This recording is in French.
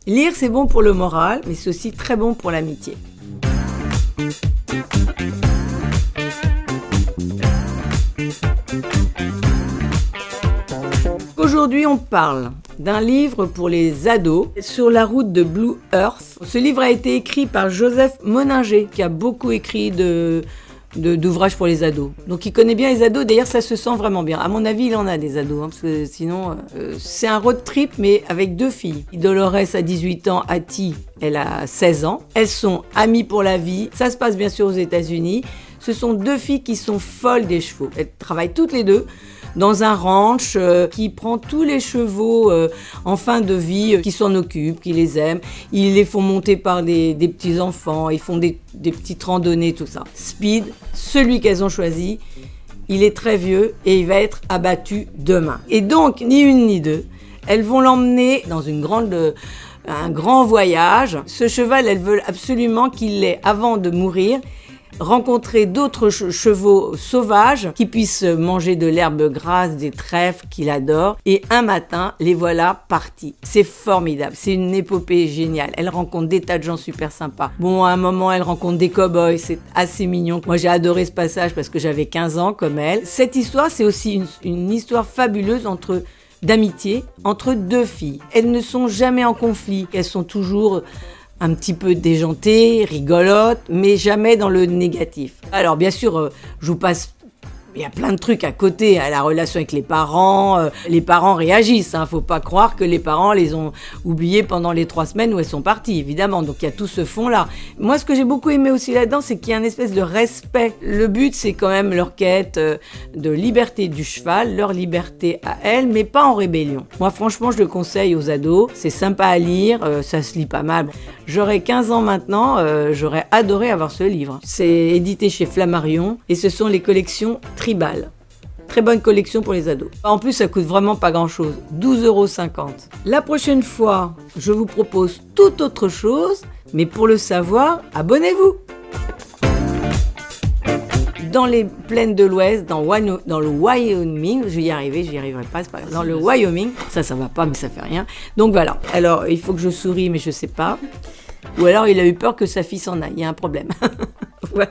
Lire, c'est bon pour le moral, mais c'est aussi très bon pour l'amitié. Aujourd'hui, on parle d'un livre pour les ados, Sur la route de Blue Earth. Ce livre a été écrit par Joseph Moninger, qui a beaucoup écrit d'ouvrages pour les ados. Donc il connaît bien les ados, d'ailleurs ça se sent vraiment bien. À mon avis, il en a des ados, parce que sinon, c'est un road trip, mais avec 2 filles. Dolores a 18 ans, Hattie, elle a 16 ans. Elles sont amies pour la vie. Ça se passe bien sûr aux États-Unis. Ce sont 2 filles qui sont folles des chevaux. Elles travaillent toutes les 2 dans un ranch qui prend tous les chevaux en fin de vie, qui s'en occupent, qui les aiment. Ils les font monter par des petits-enfants, ils font des petites randonnées, tout ça. Speed, celui qu'elles ont choisi, il est très vieux et il va être abattu demain. Et donc, ni une ni deux, elles vont l'emmener dans un grand voyage. Ce cheval, elles veulent absolument qu'il ait, avant de mourir, rencontrer d'autres chevaux sauvages qui puissent manger de l'herbe grasse, des trèfles qu'il adore. Et un matin, les voilà partis. C'est formidable, c'est une épopée géniale. Elle rencontre des tas de gens super sympas. Bon, à un moment, elle rencontre des cow-boys, c'est assez mignon. Moi, j'ai adoré ce passage parce que j'avais 15 ans comme elle. Cette histoire, c'est aussi une histoire fabuleuse d'amitié entre 2 filles. Elles ne sont jamais en conflit, elles sont toujours un petit peu déjantée, rigolote, mais jamais dans le négatif. Alors bien sûr, je vous passe, il y a plein de trucs à côté, à la relation avec les parents réagissent, faut pas croire que les parents les ont oubliés pendant les 3 semaines où elles sont parties, évidemment, donc il y a tout ce fond-là. Moi, ce que j'ai beaucoup aimé aussi là-dedans, c'est qu'il y a une espèce de respect. Le but, c'est quand même leur quête de liberté du cheval, leur liberté à elles, mais pas en rébellion. Moi, franchement, je le conseille aux ados, c'est sympa à lire, ça se lit pas mal. J'aurais 15 ans maintenant, j'aurais adoré avoir ce livre. C'est édité chez Flammarion et ce sont les collections Tribal. Très bonne collection pour les ados. En plus, ça coûte vraiment pas grand-chose, 12,50 €. La prochaine fois, je vous propose toute autre chose, mais pour le savoir, abonnez-vous. Dans les plaines de l'Ouest, dans le Wyoming, je vais y arriver, j'y arriverai pas, c'est pas grave. Dans le Wyoming, ça va pas, mais ça fait rien. Donc voilà, alors il faut que je souris, mais je sais pas. Ou alors il a eu peur que sa fille s'en aille, il y a un problème. Voilà.